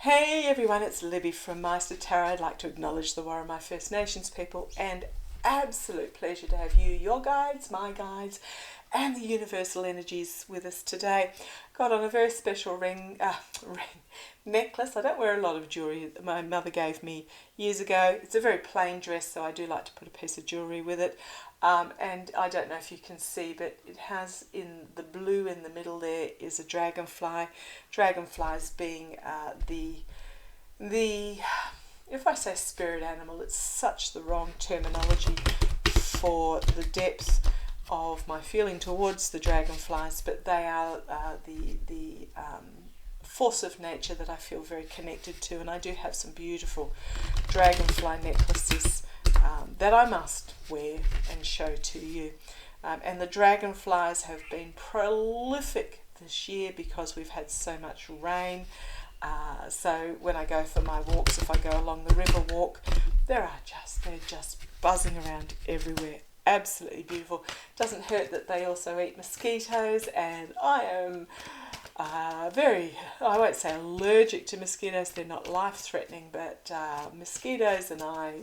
Hey everyone, it's Libby from Meister Tarot. I'd like to acknowledge the Warramai First Nations people and absolute pleasure to have you, your guides, my guides, and the universal energies with us today. Got on a very special necklace. I don't wear a lot of jewellery that my mother gave me years ago. It's a very plain dress, so I do like to put a piece of jewellery with it. And I don't know if you can see, but it has in the blue in the middle there is a dragonfly. Dragonflies being the if I say spirit animal, it's such the wrong terminology for the depth of my feeling towards the dragonflies, but they are the force of nature that I feel very connected to, and I do have some beautiful dragonfly necklaces that I must wear and show to you. And the dragonflies have been prolific this year because we've had so much rain. So when I go for my walks, if I go along the river walk, they're just buzzing around everywhere. Absolutely beautiful. Doesn't hurt that they also eat mosquitoes, and I am I won't say allergic to mosquitoes, they're not life-threatening, but mosquitoes and I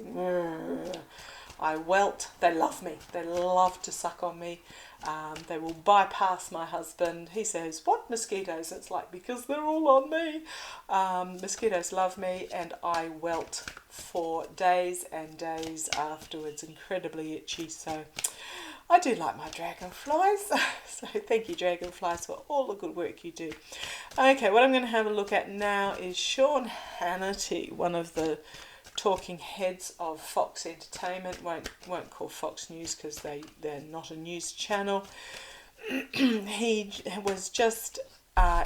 welt. They love me. They love to suck on me. They will bypass my husband. He says, "What mosquitoes?" It's like, because they're all on me. Mosquitoes love me, and I welt for days and days afterwards. Incredibly itchy. So I do like my dragonflies. So thank you, dragonflies, for all the good work you do. Okay, what I'm going to have a look at now is Sean Hannity, one of the talking heads of Fox Entertainment. Won't call Fox News because they're not a news channel. He was just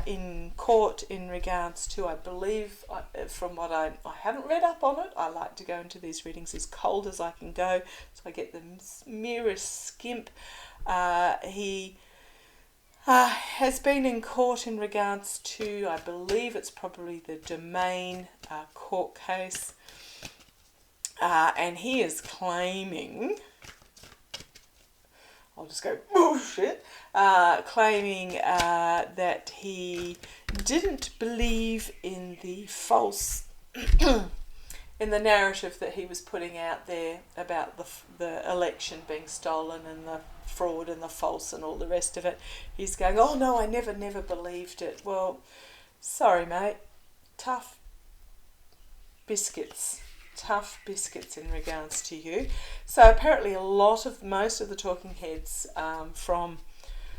in court in regards to, I believe, from what I haven't read up on it. I like to go into these readings as cold as I can go, so I get the merest skimp. He has been in court in regards to, I believe it's probably the domain court case. And he is claiming, I'll just go bullshit, claiming that he didn't believe in the false, in the narrative that he was putting out there about the election being stolen and the fraud and the false and all the rest of it. He's going, "Oh no, I never believed it." Well, sorry mate, tough biscuits in regards to you. So apparently most of the talking heads from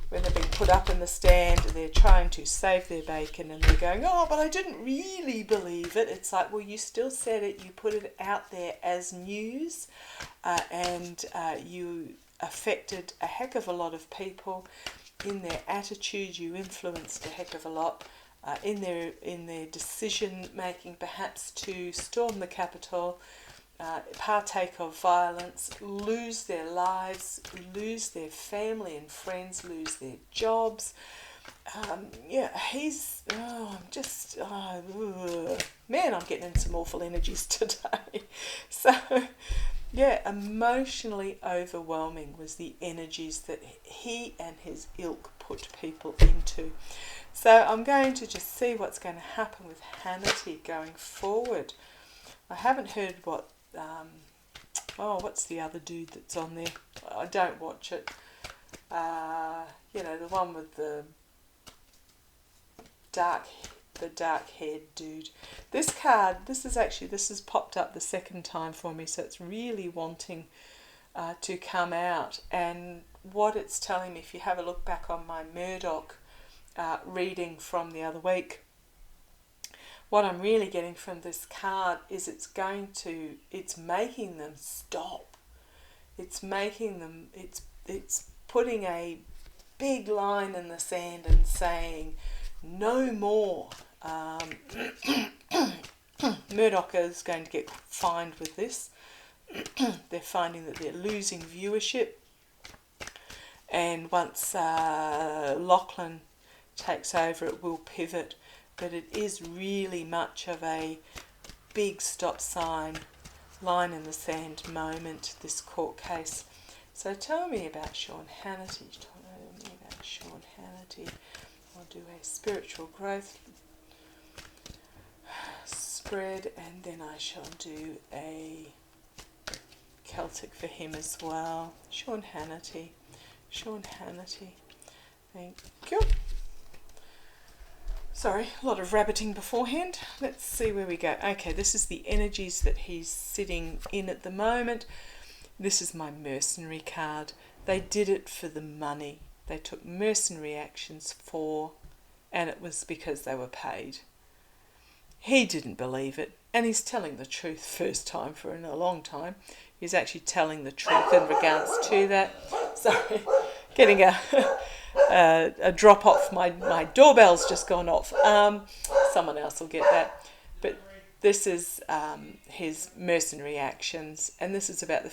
when they've been put up in the stand, they're trying to save their bacon and they're going, "Oh, but I didn't really believe it." It's like, well, you still said it, you put it out there as news, and you affected a heck of a lot of people in their attitude. You influenced a heck of a lot in their decision making, perhaps to storm the Capitol, partake of violence, lose their lives, lose their family and friends, lose their jobs. He's man, I'm getting in some awful energies today. So yeah, emotionally overwhelming was the energies that he and his ilk put people into. So I'm going to just see what's going to happen with Hannity going forward. I haven't heard what's the other dude that's on there? I don't watch it. The one with the dark-haired dude. This card, this has popped up the second time for me, so it's really wanting to come out. And what it's telling me, if you have a look back on my Murdoch reading from the other week, what I'm really getting from this card is it's making them stop. It's putting a big line in the sand and saying no more. Murdoch is going to get fined with this. They're finding that they're losing viewership, and once Lachlan takes over, it will pivot. But it is really much of a big stop sign, line in the sand moment, this court case. So tell me about Sean Hannity. I'll do a spiritual growth spread, and then I shall do a Celtic for him as well. Sean Hannity. Sean Hannity. Thank you. Sorry, a lot of rabbiting beforehand. Let's see where we go. Okay, this is the energies that he's sitting in at the moment. This is my mercenary card. They did it for the money. They took mercenary actions and it was because they were paid. He didn't believe it, and he's telling the truth first time for in a long time. He's actually telling the truth in regards to that. Sorry, getting a drop off. My doorbell's just gone off. Someone else will get that. But this is his mercenary actions, and this is about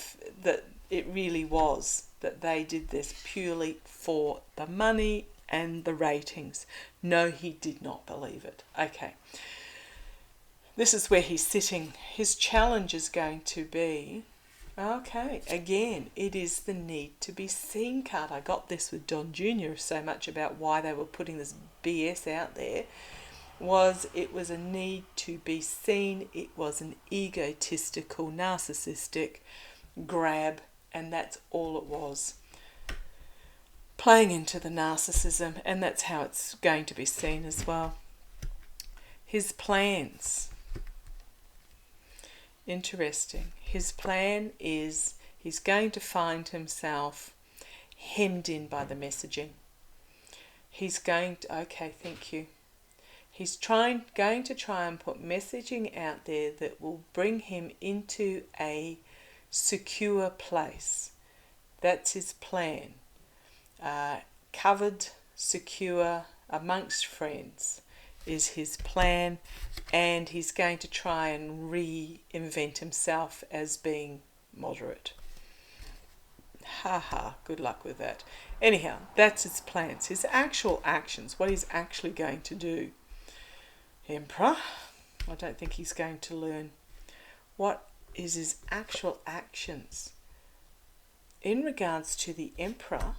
that it really was that they did this purely for the money and the ratings. No, he did not believe it. Okay. This is where he's sitting. His challenge is going to be, okay, again, it is the need to be seen card. I got this with Don Jr. so much about why they were putting this BS out there. It was a need to be seen. It was an egotistical, narcissistic grab, and that's all it was. Playing into the narcissism, and that's how it's going to be seen as well. His plans. Interesting. His plan is he's going to find himself hemmed in by the messaging. He's going to, okay, thank you. He's going to try and put messaging out there that will bring him into a secure place. That's his plan. Covered, secure, amongst friends is his plan, and he's going to try and reinvent himself as being moderate. Good luck with that. Anyhow, that's his plans. His actual actions, what he's actually going to do. Emperor, I don't think he's going to learn. What is his actual actions? In regards to the Emperor,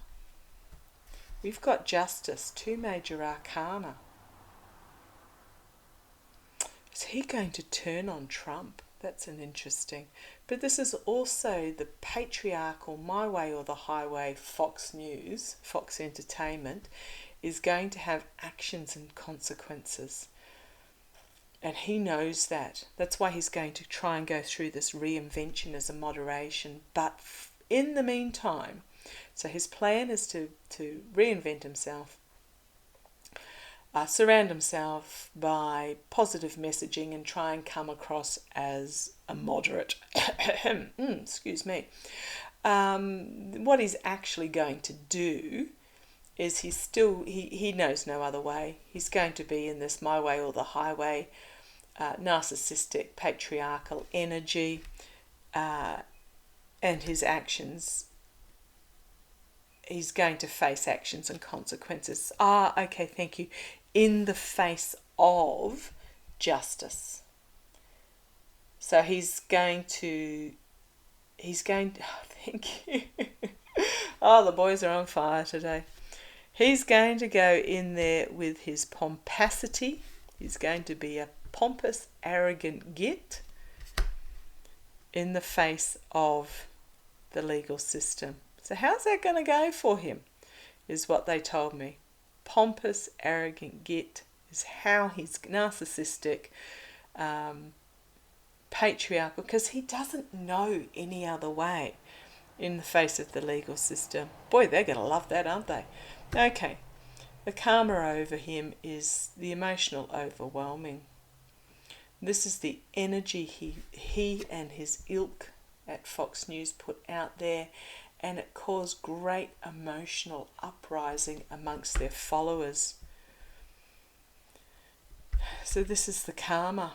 we've got Justice, 2 major arcana. Is he going to turn on Trump? That's an interesting. But this is also the patriarchal My Way or the Highway Fox News, Fox Entertainment, is going to have actions and consequences. And he knows that. That's why he's going to try and go through this reinvention as a moderation. But in the meantime, so his plan is to reinvent himself, surround himself by positive messaging and try and come across as a moderate. Excuse me. What he's actually going to do is he knows no other way. He's going to be in this My Way or the Highway, narcissistic, patriarchal energy, and his actions. He's going to face actions and consequences. Okay, thank you. In the face of justice. So he's going to, thank you. The boys are on fire today. He's going to go in there with his pomposity. He's going to be a pompous, arrogant git in the face of the legal system. So how's that going to go for him, is what they told me. Pompous, arrogant git is how he's narcissistic, patriarchal, because he doesn't know any other way in the face of the legal system. Boy, they're going to love that, aren't they? Okay, the karma over him is the emotional overwhelming. This is the energy he and his ilk at Fox News put out there, and it caused great emotional uprising amongst their followers. So this is the karma.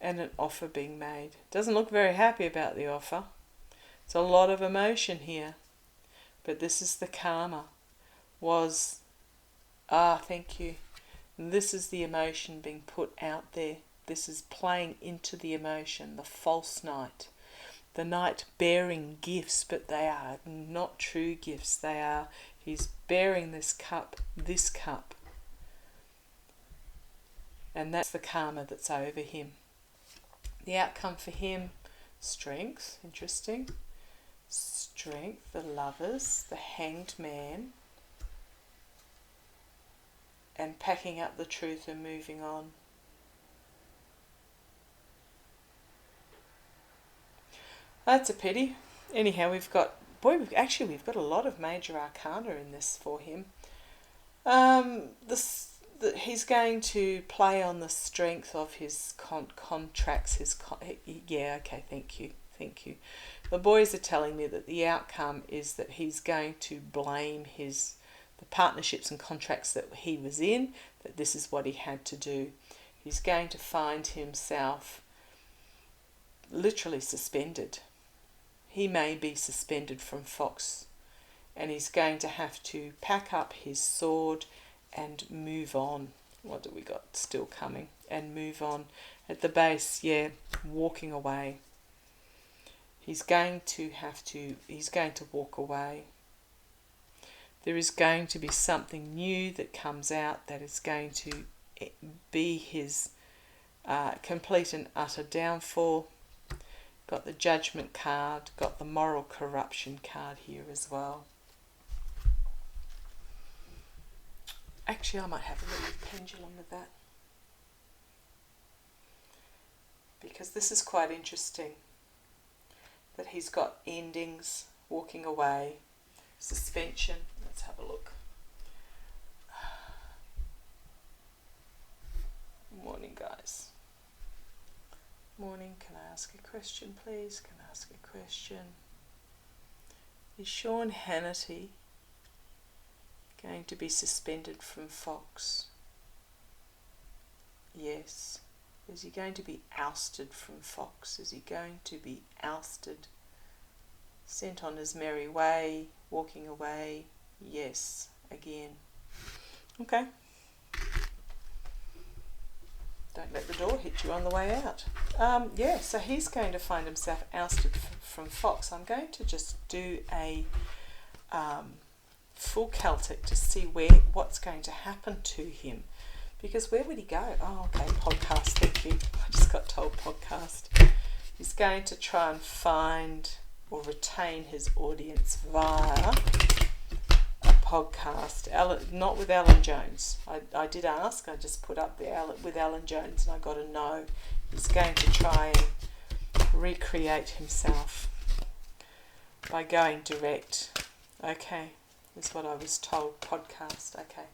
And an offer being made. Doesn't look very happy about the offer. It's a lot of emotion here. But this is the karma. Thank you. This is the emotion being put out there. This is playing into the emotion, the false knight. The knight bearing gifts, but they are not true gifts. He's bearing this cup. And that's the karma that's over him. The outcome for him, strength, interesting. Strength, the Lovers, the Hanged Man, and packing up the truth and moving on. That's a pity. Anyhow, we've got a lot of major arcana in this for him. He's going to play on the strength of his contracts. Thank you. The boys are telling me that the outcome is that he's going to blame the partnerships and contracts that he was in, that this is what he had to do. He's going to find himself literally suspended. He may be suspended from Fox, and he's going to have to pack up his sword and move on. What do we got still coming? And move on. At the base, walking away. He's going to walk away. There is going to be something new that comes out that is going to be his complete and utter downfall. Got the Judgment card, got the Moral Corruption card here as well. Actually, I might have a little pendulum with that, because this is quite interesting, that he's got endings, walking away, suspension. Let's have a look. Morning, guys. Morning. Can I ask a question, please? Can I ask a question? Is Sean Hannity going to be suspended from Fox? Yes. Is he going to be ousted from Fox? Is he going to be ousted? Sent on his merry way, walking away? Yes, again. Okay. Don't let the door hit you on the way out. So he's going to find himself ousted from Fox. I'm going to just do a full Celtic to see what's going to happen to him. Because where would he go? Oh, okay, podcast, thank you. I just got told podcast. He's going to try and find or retain his audience via a podcast. Not with Alan Jones. I did ask, I just put up with Alan Jones and I got a no. He's going to try and recreate himself by going direct. Okay, is what I was told. Podcast, okay.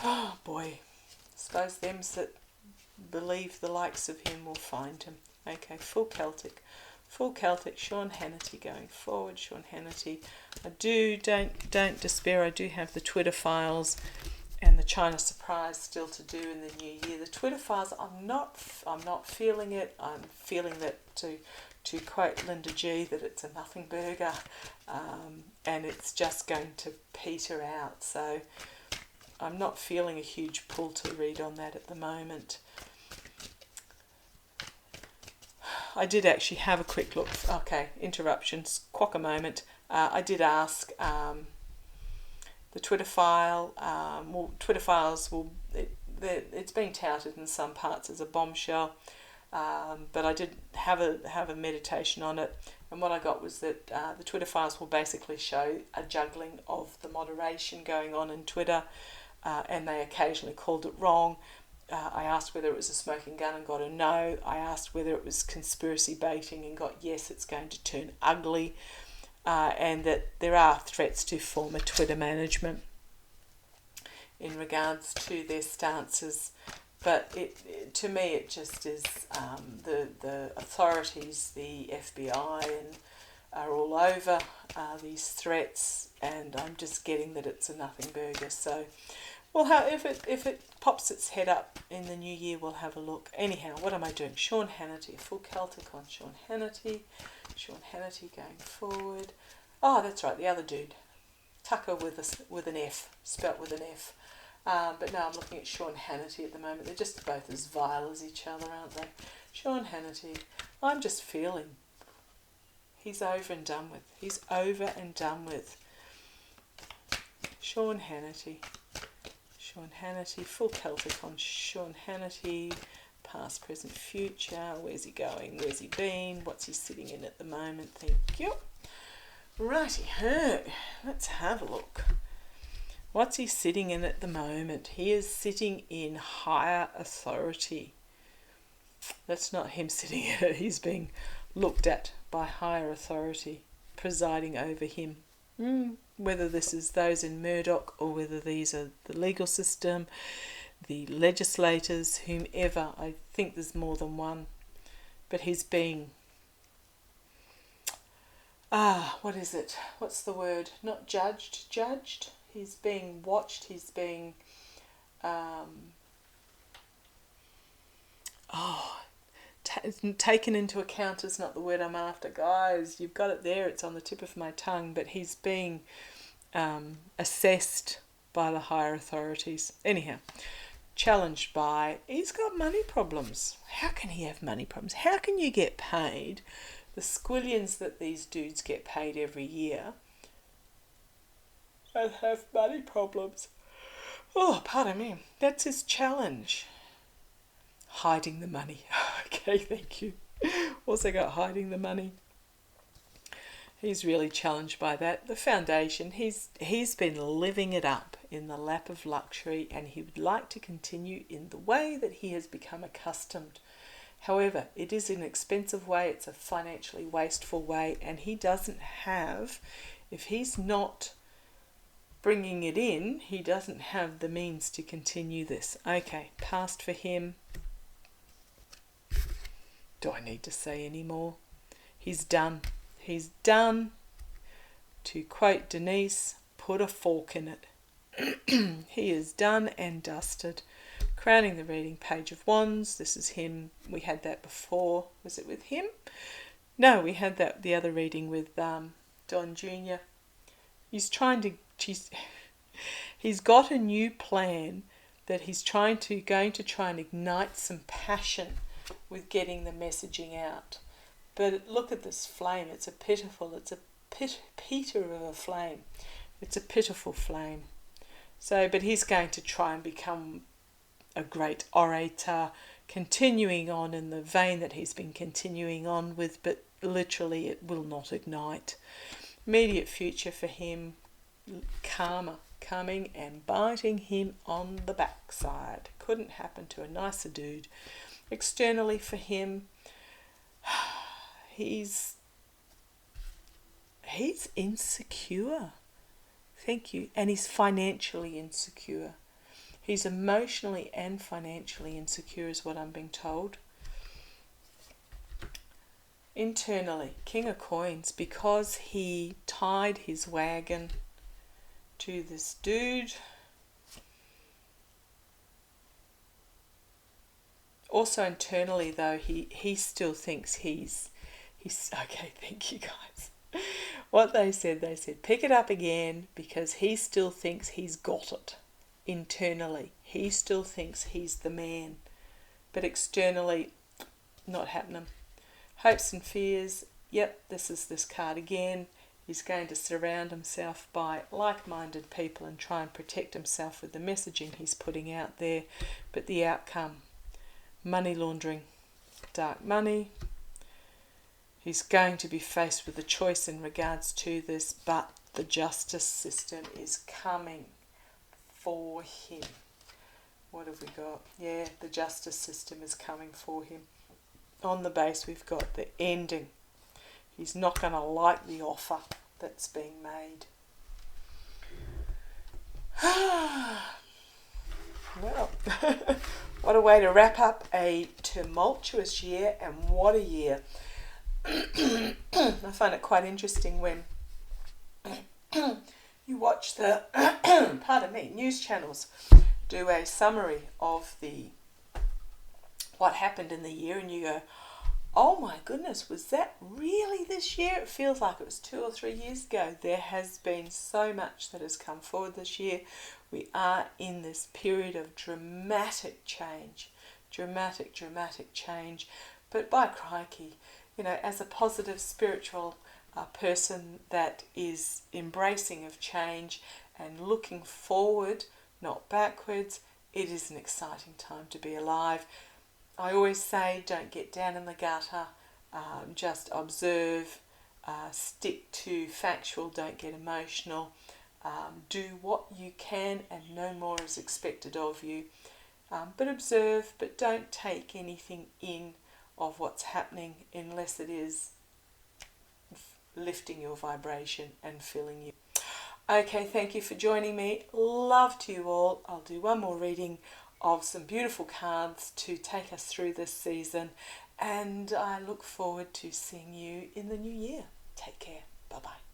Oh boy, suppose them that believe the likes of him will find him. Okay, full Celtic, Sean Hannity going forward. Sean Hannity. Don't despair. I do have the Twitter files and the China surprise still to do in the new year. The Twitter files, I'm not feeling it. I'm feeling that to quote Linda G, that it's a nothing burger, and it's just going to peter out. So I'm not feeling a huge pull to read on that at the moment. I did actually have a quick look. Okay, interruptions. Quack a moment. I did ask the Twitter file. Twitter files will. It's been touted in some parts as a bombshell, but I did have a meditation on it, and what I got was that the Twitter files will basically show a juggling of the moderation going on in Twitter. And they occasionally called it wrong. I asked whether it was a smoking gun and got a no. I asked whether it was conspiracy baiting and got yes, it's going to turn ugly. And that there are threats to former Twitter management in regards to their stances. But to me it just is the authorities, the FBI, and are all over these threats, and I'm just getting that it's a nothing burger. So if it pops its head up in the new year, we'll have a look. Anyhow, what am I doing? Sean Hannity, a full Celtic on Sean Hannity. Sean Hannity going forward. Oh, that's right, the other dude. Tucker with an F, spelt with an F. But no, I'm looking at Sean Hannity at the moment. They're just both as vile as each other, aren't they? Sean Hannity, I'm just feeling he's over and done with. He's over and done with. Sean Hannity. Sean Hannity, full Celtic on Sean Hannity, past, present, future. Where's he going? Where's he been? What's he sitting in at the moment? Thank you. Righty-ho, let's have a look. What's he sitting in at the moment? He is sitting in higher authority. That's not him sitting in it. He's being looked at by higher authority, presiding over him. Whether this is those in Murdoch or whether these are the legal system, the legislators, whomever. I think there's more than one. But he's being... what is it? What's the word? Not judged. Judged? He's being watched. He's being... taken into account is not the word I'm after. Guys, you've got it there. It's on the tip of my tongue. But he's being assessed by the higher authorities. Anyhow, challenged by... He's got money problems. How can he have money problems? How can you get paid the squillions that these dudes get paid every year and have money problems? Oh, pardon me. That's his challenge. Hiding the money. Okay, thank you. Also got hiding the money. He's really challenged by that. The foundation, he's been living it up in the lap of luxury, and he would like to continue in the way that he has become accustomed. However, it is an expensive way, it's a financially wasteful way, and he doesn't have, if he's not bringing it in, he doesn't have the means to continue this. Okay, past for him. Do I need to say any more? He's done. He's done. To quote Denise, put a fork in it. He is done and dusted. Crowning the reading, Page of Wands. This is him. We had that before. Was it with him? No, we had that the other reading with Don Jr. He's trying to... He's got a new plan that he's going to try and ignite some passion with getting the messaging out. But look at this flame. It's a peter of a flame. It's a pitiful flame. So, but he's going to try and become a great orator, continuing on in the vein that he's been continuing on with, but literally it will not ignite. Immediate future for him, karma coming and biting him on the backside. Couldn't happen to a nicer dude. Externally for him, he's insecure. Thank you. And he's financially insecure. He's emotionally and financially insecure is what I'm being told. Internally, King of Coins, because he tied his wagon to this dude. Also internally though, he still thinks he's okay, thank you guys. What they said, pick it up again, because he still thinks he's got it. Internally, he still thinks he's the man. But externally, not happening. Hopes and fears, yep, this is this card again. He's going to surround himself by like-minded people and try and protect himself with the messaging he's putting out there. But the outcome, money laundering, dark money. He's going to be faced with a choice in regards to this, but the justice system is coming for him. What have we got? Yeah, the justice system is coming for him. On the base, we've got the ending. He's not going to like the offer that's being made. Well, what a way to wrap up a tumultuous year, and what a year. I find it quite interesting when you watch the news channels do a summary of what happened in the year, and you go, oh my goodness, was that really this year? It feels like it was 2 or 3 years ago. There has been so much that has come forward this year. We are in this period of dramatic change. Dramatic change. But by crikey, as a positive spiritual person that is embracing of change and looking forward not backwards. It is an exciting time to be alive. I always say, don't get down in the gutter, just observe, stick to factual, don't get emotional. Do what you can and no more is expected of you. But observe, but don't take anything in of what's happening unless it is lifting your vibration and filling you. Okay, thank you for joining me. Love to you all. I'll do one more reading of some beautiful cards to take us through this season, and I look forward to seeing you in the new year. Take care. Bye-bye.